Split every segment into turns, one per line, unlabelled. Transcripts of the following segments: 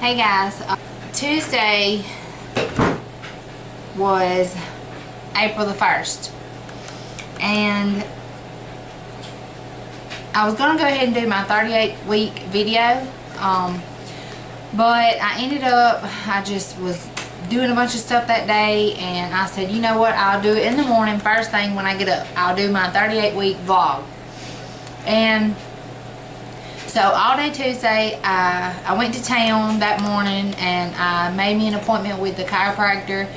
Hey guys, Tuesday was April the 1st, and I was going to go ahead and do my 38-week video, but I ended up, I just was doing a bunch of stuff that day, and I said, you know what, I'll do it in the morning, first thing when I get up. I'll do my 38-week vlog. And so all day Tuesday, I went to town that morning, and I made me an appointment with the chiropractor,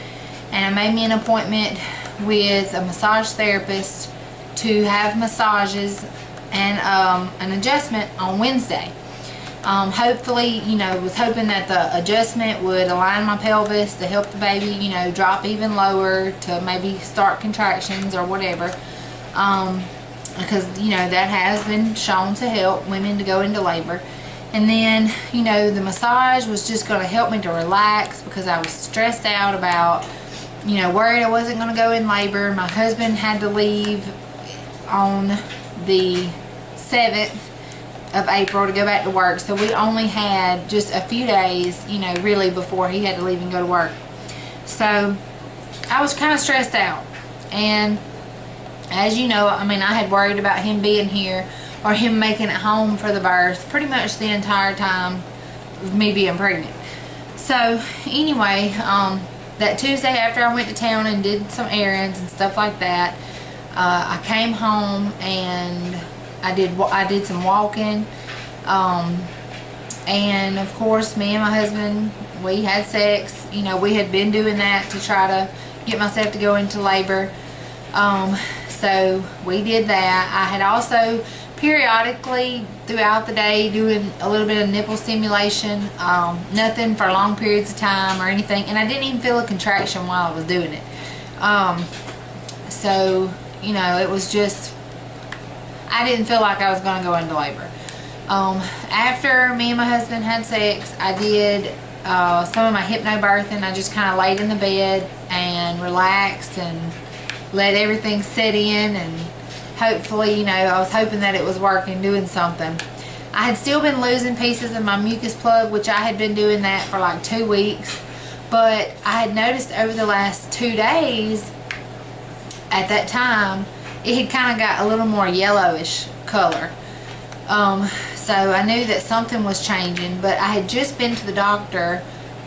and I made me an appointment with a massage therapist to have massages and an adjustment on Wednesday. Hopefully, you know, was hoping that the adjustment would align my pelvis to help the baby, you know, drop even lower, to maybe start contractions or whatever. Because, you know, that has been shown to help women to go into labor. And then, you know, the massage was just going to help me to relax, because I was stressed out about, you know, worried I wasn't going to go in labor. My husband had to leave on the 7th of April to go back to work, so we only had just a few days, you know, really, before he had to leave and go to work. So I was kind of stressed out, and as you know, I mean, I had worried about him being here or him making it home for the birth pretty much the entire time of me being pregnant. So anyway, that Tuesday after I went to town and did some errands and stuff like that, I came home and I did some walking, and of course me and my husband, we had sex. You know, we had been doing that to try to get myself to go into labor. So we did that. I had also periodically throughout the day doing a little bit of nipple stimulation, nothing for long periods of time or anything, and I didn't even feel a contraction while I was doing it. So, you know, it was just, I didn't feel like I was going to go into labor. After me and my husband had sex, I did some of my hypnobirthing. I just kind of laid in the bed and relaxed and let everything set in, and hopefully, you know, I was hoping that it was working, doing something. I had still been losing pieces of my mucus plug, which I had been doing that for like 2 weeks, but I had noticed over the last 2 days at that time it had kind of got a little more yellowish color. So I knew that something was changing, but I had just been to the doctor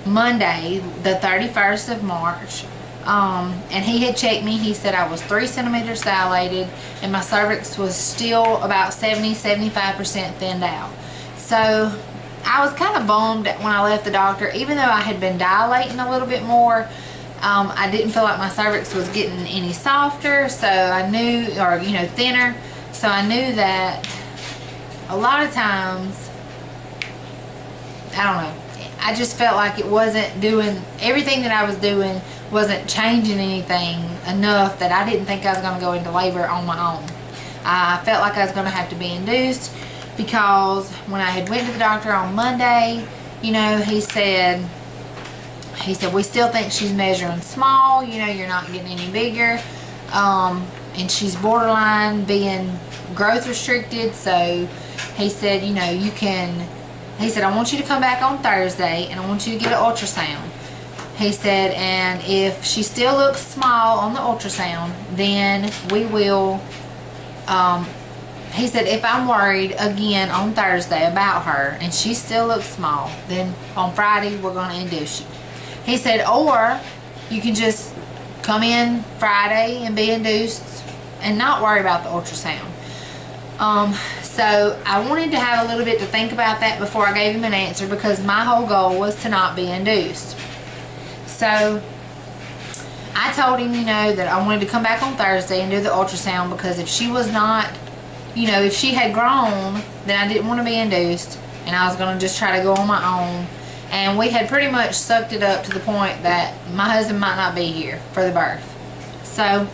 Monday, the 31st of March, and he had checked me. He said I was 3 centimeters dilated, and my cervix was still about 70-75% thinned out. So I was kind of bummed when I left the doctor. Even though I had been dilating a little bit more, I didn't feel like my cervix was getting any softer, so I knew, or, you know, thinner. So I knew that a lot of times, I don't know, I just felt like it wasn't doing, everything that I was doing wasn't changing anything enough that I didn't think I was going to go into labor on my own. I felt like I was going to have to be induced, because when I had went to the doctor on Monday, you know, he said we still think she's measuring small, you know, you're not getting any bigger, and she's borderline being growth restricted. So he said, you know, you can, he said, I want you to come back on Thursday and I want you to get an ultrasound. He said, and if she still looks small on the ultrasound, then we will, he said, if I'm worried again on Thursday about her and she still looks small, then on Friday we're going to induce you. He said, or you can just come in Friday and be induced and not worry about the ultrasound. So I wanted to have a little bit to think about that before I gave him an answer, because my whole goal was to not be induced. So I told him, you know, that I wanted to come back on Thursday and do the ultrasound, because if she was not, you know, if she had grown, then I didn't want to be induced, and I was going to just try to go on my own. And we had pretty much sucked it up to the point that my husband might not be here for the birth. So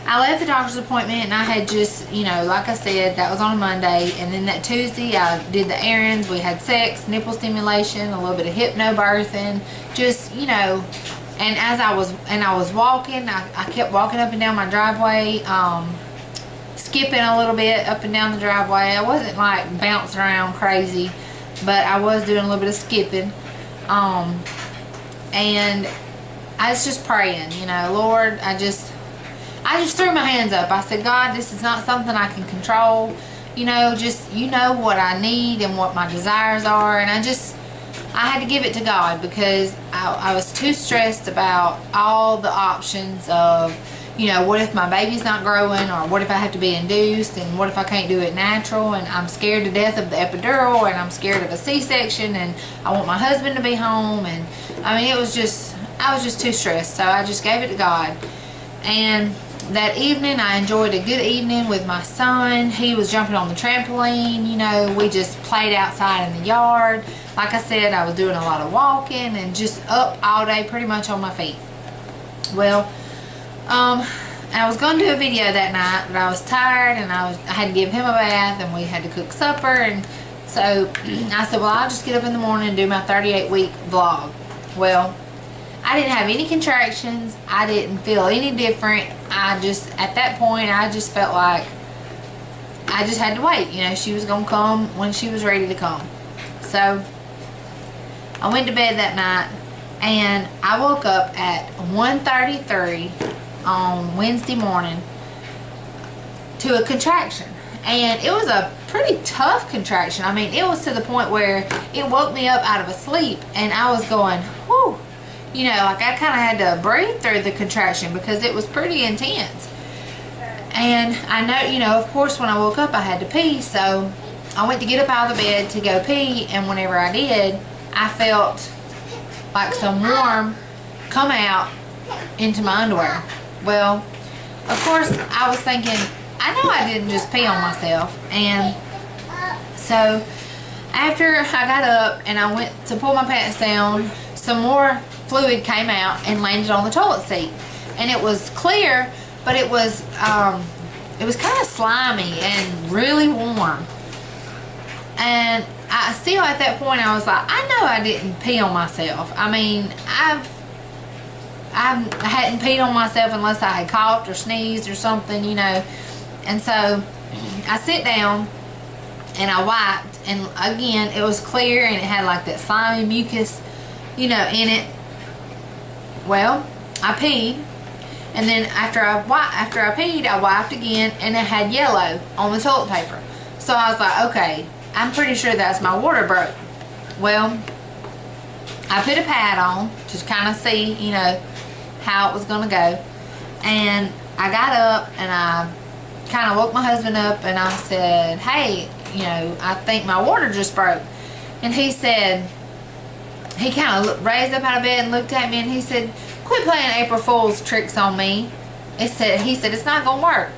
I left the doctor's appointment, and I had just, you know, like I said, that was on a Monday, and then that Tuesday I did the errands. We had sex, nipple stimulation, a little bit of hypnobirthing, just, you know, and as I was walking, I kept walking up and down my driveway, skipping a little bit up and down the driveway. I wasn't like bouncing around crazy, but I was doing a little bit of skipping. And I was just praying, you know, Lord, I just threw my hands up. I said, God, this is not something I can control. You know, just, you know what I need and what my desires are. And I had to give it to God, because I was too stressed about all the options of, you know, what if my baby's not growing, or what if I have to be induced, and what if I can't do it natural, and I'm scared to death of the epidural, and I'm scared of a C-section, and I want my husband to be home. And I mean, I was just too stressed. So I just gave it to God. And that evening, I enjoyed a good evening with my son. He was jumping on the trampoline. You know, we just played outside in the yard. Like I said, I was doing a lot of walking and just up all day, pretty much on my feet. Well, I was going to do a video that night, but I was tired, and I had to give him a bath, and we had to cook supper. And so I said, well, I'll just get up in the morning and do my 38-week vlog. Well, I didn't have any contractions. I didn't feel any different. At that point, I just felt like I just had to wait. You know, she was going to come when she was ready to come. So I went to bed that night, and I woke up at 1:33 on Wednesday morning to a contraction. And it was a pretty tough contraction. I mean, it was to the point where it woke me up out of a sleep, and I was going, whew. You know, like I kind of had to breathe through the contraction, because it was pretty intense. And I know, you know, of course, when I woke up, I had to pee. So I went to get up out of the bed to go pee. And whenever I did, I felt like some warm come out into my underwear. Well, of course, I was thinking, I know I didn't just pee on myself. And so after I got up and I went to pull my pants down, some more fluid came out and landed on the toilet seat. And it was clear, but it was kind of slimy and really warm. And I still, at that point, I was like, I know I didn't pee on myself. I mean, I hadn't peed on myself unless I had coughed or sneezed or something, you know. And so I sit down and I wiped, and again, it was clear, and it had like that slimy mucus, you know, in it. Well, I peed, and then after I peed, I wiped again, and it had yellow on the toilet paper. So I was like, okay, I'm pretty sure that's my water broke. Well, I put a pad on to kind of see, you know, how it was going to go. And I got up, and I kind of woke my husband up, and I said, hey, you know, I think my water just broke. And he said, he kind of raised up out of bed and looked at me, and he said, quit playing April Fool's tricks on me. He said, it's not going to work.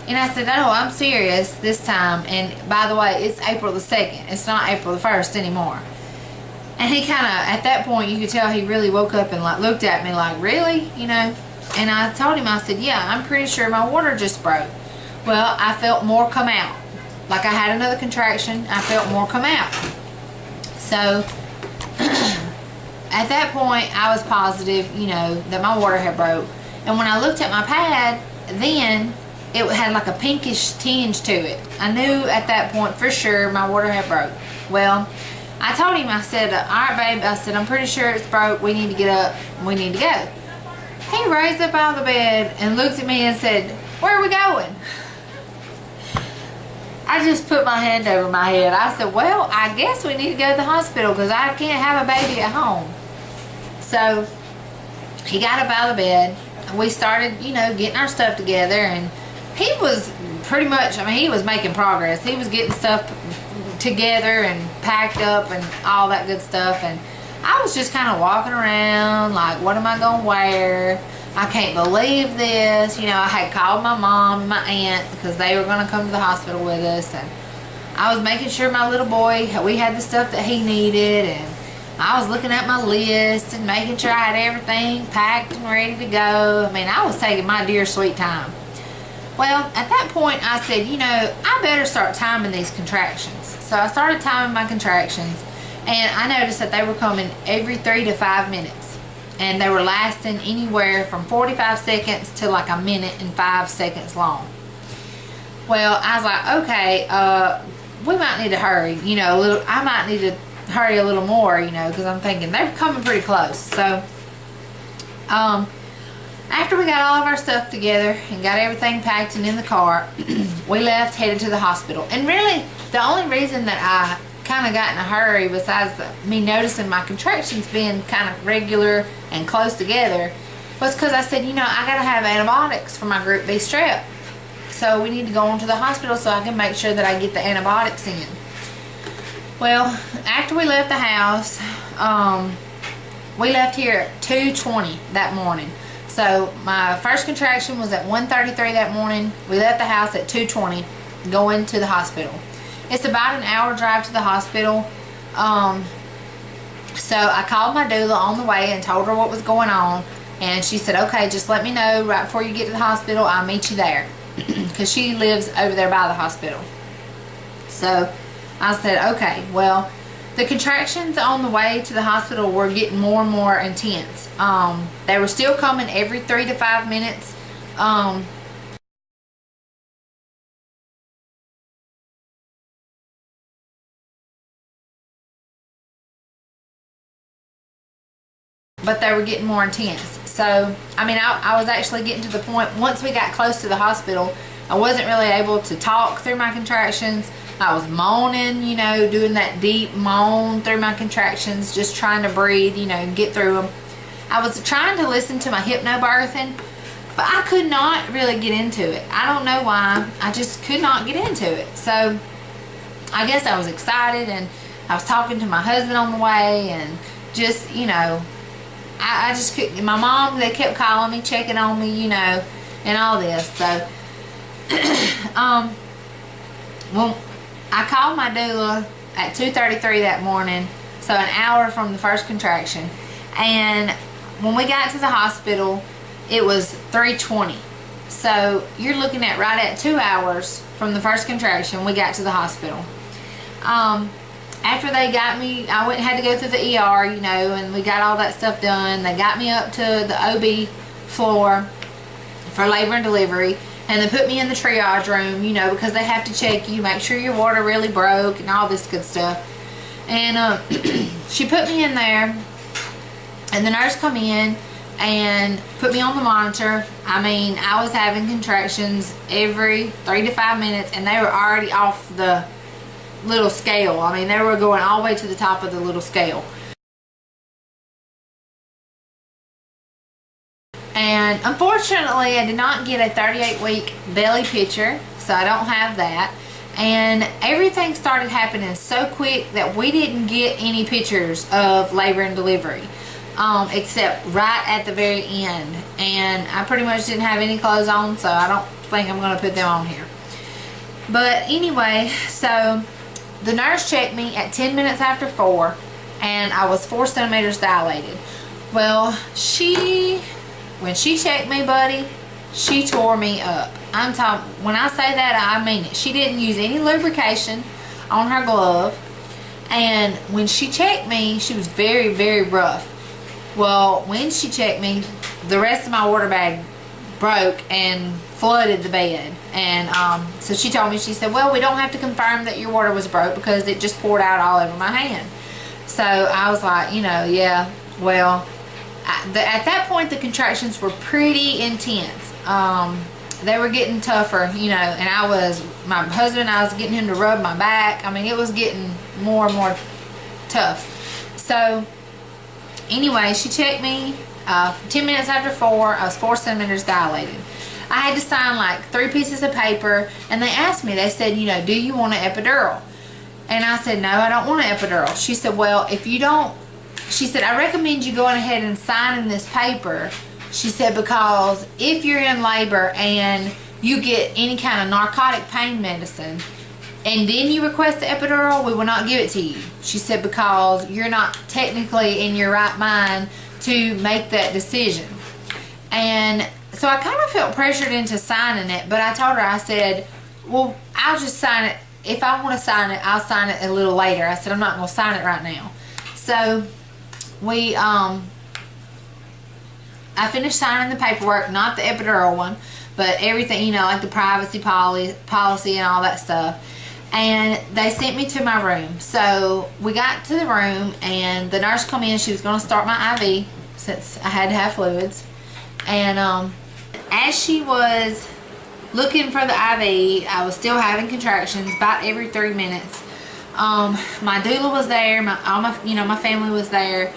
And I said, no, I'm serious this time. And by the way, it's April the 2nd. It's not April the 1st anymore. And he kind of, at that point, you could tell he really woke up and like looked at me like, really? You know? And I told him, I said, yeah, I'm pretty sure my water just broke. Well, I felt more come out. Like I had another contraction, I felt more come out. So at that point, I was positive, you know, that my water had broke. And when I looked at my pad, then it had like a pinkish tinge to it. I knew at that point for sure my water had broke. Well, I told him, I said, all right, babe, I said, I'm pretty sure it's broke. We need to get up. We need to go. He raised up out of the bed and looked at me and said, where are we going? I just put my hand over my head. I said, well, I guess we need to go to the hospital because I can't have a baby at home. So he got up out of the bed. We started, you know, getting our stuff together, and he was pretty much, I mean, he was making progress. He was getting stuff together and packed up and all that good stuff. And I was just kind of walking around like, what am I going to wear? I can't believe this. You know, I had called my mom and my aunt because they were going to come to the hospital with us. And I was making sure my little boy, we had the stuff that he needed. And I was looking at my list and making sure I had everything packed and ready to go. I mean, I was taking my dear sweet time. Well, at that point, I said, you know, I better start timing these contractions. So I started timing my contractions, and I noticed that they were coming every 3 to 5 minutes. And they were lasting anywhere from 45 seconds to like a minute and 5 seconds long. Well, I was like, okay, we might need to hurry. You know, I might need to hurry a little more, you know, because I'm thinking they're coming pretty close. So, after we got all of our stuff together and got everything packed and in the car, we left, headed to the hospital. And really, the only reason that I kind of got in a hurry, besides me noticing my contractions being kind of regular and close together, was because I said, you know, I got to have antibiotics for my Group B strep. So we need to go on to the hospital so I can make sure that I get the antibiotics in. Well, after we left the house, we left here at 2:20 that morning. So my first contraction was at 1:33 that morning. We left the house at 2:20, going to the hospital. It's about an hour drive to the hospital. So I called my doula on the way and told her what was going on. And she said, okay, just let me know right before you get to the hospital. I'll meet you there. Because she lives over there by the hospital. So I said, okay. Well, the contractions on the way to the hospital were getting more and more intense. They were still coming every 3 to 5 minutes. But they were getting more intense. So, I mean, I was actually getting to the point, once we got close to the hospital, I wasn't really able to talk through my contractions. I was moaning, you know, doing that deep moan through my contractions, just trying to breathe, you know, get through them. I was trying to listen to my hypnobirthing, but I could not really get into it. I don't know why. I just could not get into it. So, I guess I was excited, and I was talking to my husband on the way, and just, you know, I just couldn't. My mom, they kept calling me, checking on me, you know, and all this. So, well, I called my doula at 2:33 that morning, so an hour from the first contraction. And when we got to the hospital, it was 3:20. So you're looking at right at 2 hours from the first contraction, we got to the hospital. After they got me, I had to go through the ER, you know, and we got all that stuff done. They got me up to the OB floor for labor and delivery, and they put me in the triage room, you know, because they have to check you, make sure your water really broke and all this good stuff. And she put me in there, and the nurse come in and put me on the monitor. I mean, I was having contractions every 3 to 5 minutes, and they were already off the little scale. I mean, they were going all the way to the top of the little scale. And unfortunately, I did not get a 38-week belly picture, so I don't have that. And everything started happening so quick that we didn't get any pictures of labor and delivery, except right at the very end. And I pretty much didn't have any clothes on, so I don't think I'm going to put them on here. But anyway, so the nurse checked me at 10 minutes after 4, and I was 4 centimeters dilated. Well, when she checked me, buddy, she tore me up. I'm talking, when I say that, I mean it. She didn't use any lubrication on her glove, and when she checked me, she was very, very rough. Well, when she checked me, the rest of my water bag broke and flooded the bed. And so she told me, she said, well, we don't have to confirm that your water was broke because it just poured out all over my hand. So I was like, you know, yeah, well, at that point the contractions were pretty intense. They were getting tougher, you know, and my husband, I was getting him to rub my back. I mean, it was getting more and more tough. So anyway, she checked me 10 minutes after 4. I was 4 centimeters dilated. I had to sign like 3 pieces of paper, and they asked me, they said, you know, do you want an epidural? And I said, no, I don't want an epidural. She said, well, if you don't, she said, I recommend you going ahead and signing this paper. She said, because if you're in labor and you get any kind of narcotic pain medicine and then you request the epidural, we will not give it to you. She said, because you're not technically in your right mind to make that decision. And so I kind of felt pressured into signing it, but I told her, I said, well, I'll just sign it. If I want to sign it, I'll sign it a little later. I said, I'm not going to sign it right now. So we, I finished signing the paperwork, not the epidural one, but everything, you know, like the privacy policy and all that stuff. and they sent me to my room. So we got to the room, and the nurse come in. She was going to start my IV since I had to have fluids. And as she was looking for the IV, I was still having contractions about every 3 minutes. My doula was there. My family was there,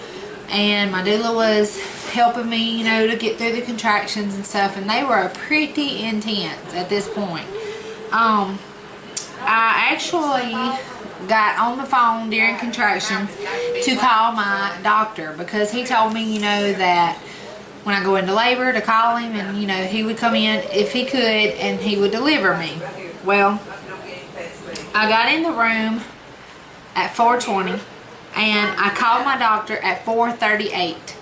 and my doula was helping me, to get through the contractions and stuff. And they were pretty intense at this point. I actually got on the phone during contractions to call my doctor, because he told me, that when I go into labor to call him, and he would come in if he could and he would deliver me. Well, I got in the room at 4:20 and I called my doctor at 4:38.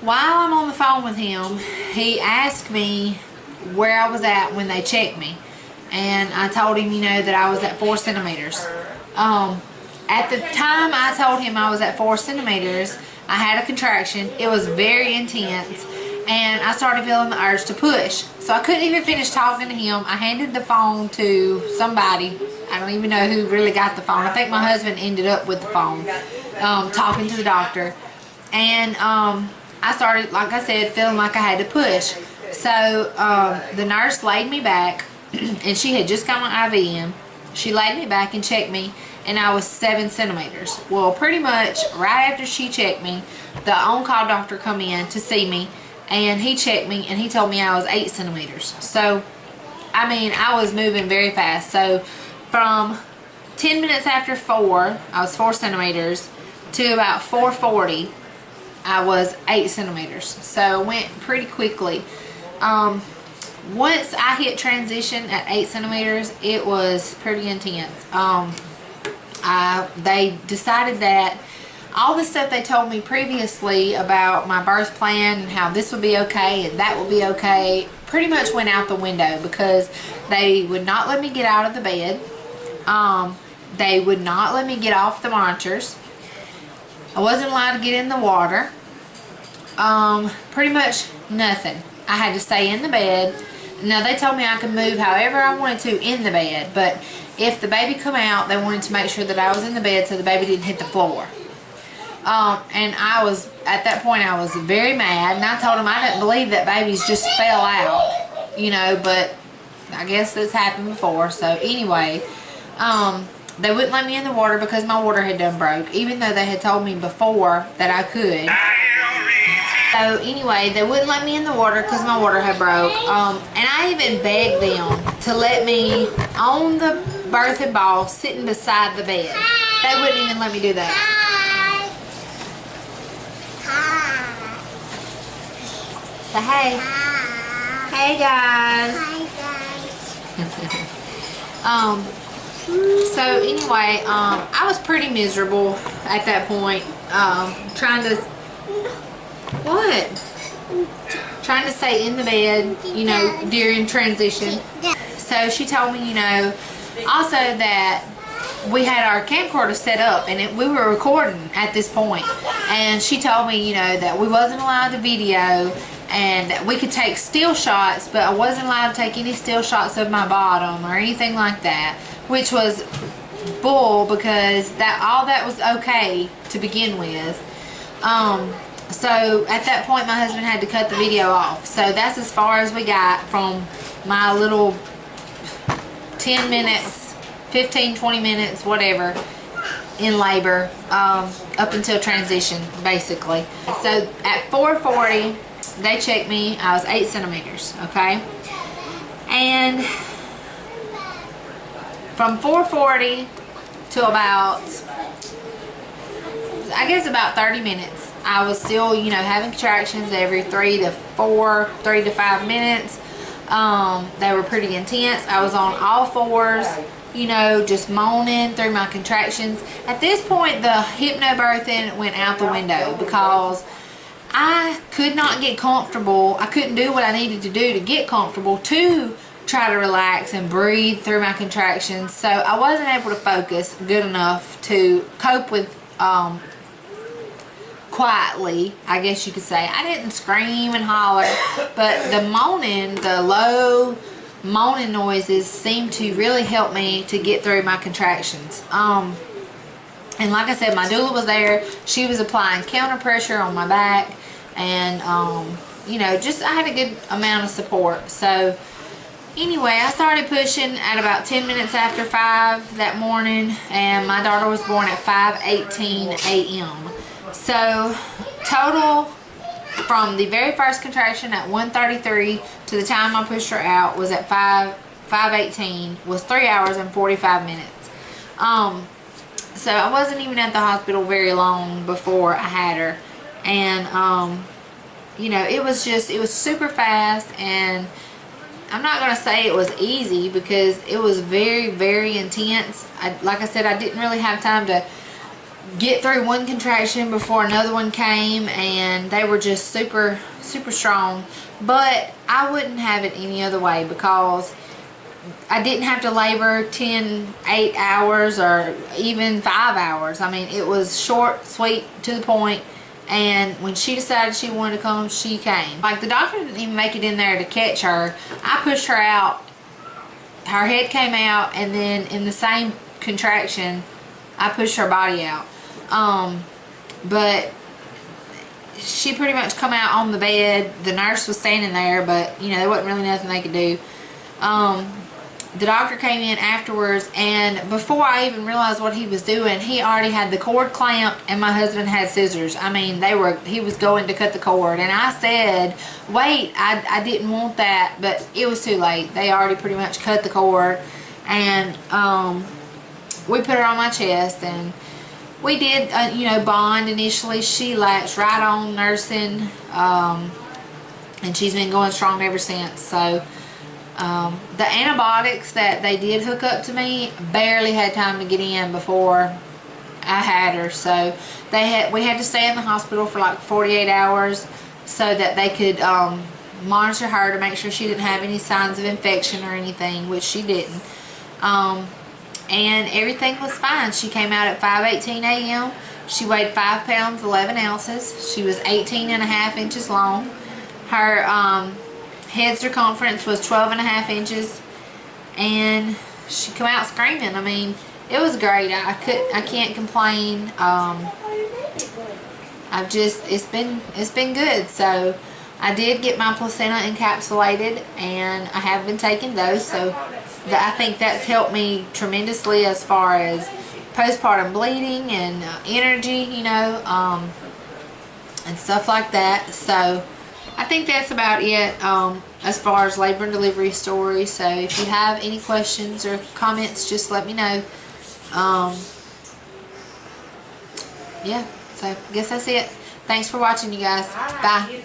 While I'm on the phone with him, he asked me where I was at when they checked me, and I told him that I was at 4 centimeters. At the time I told him I was at 4 centimeters, I had a contraction. It was very intense, and I started feeling the urge to push. So I couldn't even finish talking to him. I handed the phone to somebody. I don't even know who really got the phone. I think my husband ended up with the phone, talking to the doctor. And I started, like I said, feeling like I had to push. So the nurse laid me back, and she had just got my IV in. She laid me back and checked me, and I was 7 centimeters. Well, pretty much right after she checked me, the on-call doctor come in to see me, and he checked me, and he told me I was 8 centimeters. So, I mean, I was moving very fast. So, from 10 minutes after 4, I was 4 centimeters, to about 4:40, I was 8 centimeters. So, it went pretty quickly. Once I hit transition at 8 centimeters, it was pretty intense. They decided that all the stuff they told me previously about my birth plan and how this would be okay and that would be okay pretty much went out the window, because they would not let me get out of the bed. They would not let me get off the monitors. I wasn't allowed to get in the water. Pretty much nothing. I had to stay in the bed. Now, they told me I could move however I wanted to in the bed, but if the baby come out, they wanted to make sure that I was in the bed so the baby didn't hit the floor. And I was, at that point, I was very mad, and I told them I didn't believe that babies just fell out, but I guess this happened before. So anyway, they wouldn't let me in the water because my water had done broke, even though they had told me before that I could. So anyway, they wouldn't let me in the water because my water had broke. And I even begged them to let me on the birthing ball sitting beside the bed. They wouldn't even let me do that. Say hey. Hi. Hey guys. Hi guys. So anyway, I was pretty miserable at that point. Trying to Trying to stay in the bed, during transition. So she told me, also that we had our camcorder set up, and we were recording at this point. And she told me, that we wasn't allowed to video, and we could take still shots, but I wasn't allowed to take any still shots of my bottom or anything like that, which was bull, because all that was okay to begin with. So at that point, my husband had to cut the video off. So that's as far as we got from my little 10 minutes, 15, 20 minutes, whatever, in labor, up until transition, basically. So at 4:40, they checked me. I was 8 centimeters, okay? And from 4:40 to about, I guess about 30 minutes, I was still, having contractions every 3 to 5 minutes. They were pretty intense. I was on all fours, just moaning through my contractions. At this point, the hypnobirthing went out the window, because I could not get comfortable. I couldn't do what I needed to do to get comfortable to try to relax and breathe through my contractions. So I wasn't able to focus good enough to cope with quietly, I guess you could say. I didn't scream and holler, but the moaning, the low moaning noises seemed to really help me to get through my contractions. And like I said, my doula was there. She was applying counter pressure on my back, and you know, just I had a good amount of support. So anyway, I started pushing at about 10 minutes after 5 that morning, and my daughter was born at 5:18 a.m. So total from the very first contraction at 1:33 to the time I pushed her out was at 5:18 was 3 hours and 45 minutes. So I wasn't even at the hospital very long before I had her, and you know, it was super fast. And I'm not going to say it was easy, because it was very, very intense. Like I said, I didn't really have time to get through one contraction before another one came, and they were just super, super strong. But I wouldn't have it any other way, because I didn't have to labor 8 hours or even 5 hours. I mean, it was short, sweet, to the point. And when she decided she wanted to come, she came. Like, the doctor didn't even make it in there to catch her. I pushed her out. Her head came out, and then in the same contraction, I pushed her body out. But she pretty much come out on the bed. The nurse was standing there, but, you know, there wasn't really nothing they could do. The doctor came in afterwards, and before I even realized what he was doing, he already had the cord clamped, and my husband had scissors. I mean, he was going to cut the cord, and I said, wait, I didn't want that, but it was too late. They already pretty much cut the cord, and we put her on my chest, and we did, you know, bond initially. She latched right on nursing, and she's been going strong ever since. So the antibiotics that they did hook up to me barely had time to get in before I had her. So we had to stay in the hospital for like 48 hours so that they could monitor her to make sure she didn't have any signs of infection or anything, which she didn't. And everything was fine. She came out at 5:18 a.m. She weighed 5 pounds 11 ounces. She was 18.5 inches long. Her head circumference was 12.5 inches, and she come out screaming. I mean, it was great. I can't complain. It's been good. So I did get my placenta encapsulated, and I have been taking those. So I think that's helped me tremendously as far as postpartum bleeding and energy, you know, and stuff like that. So I think that's about it as far as labor and delivery story. So if you have any questions or comments, just let me know. Yeah, so I guess that's it. Thanks for watching, you guys. Bye.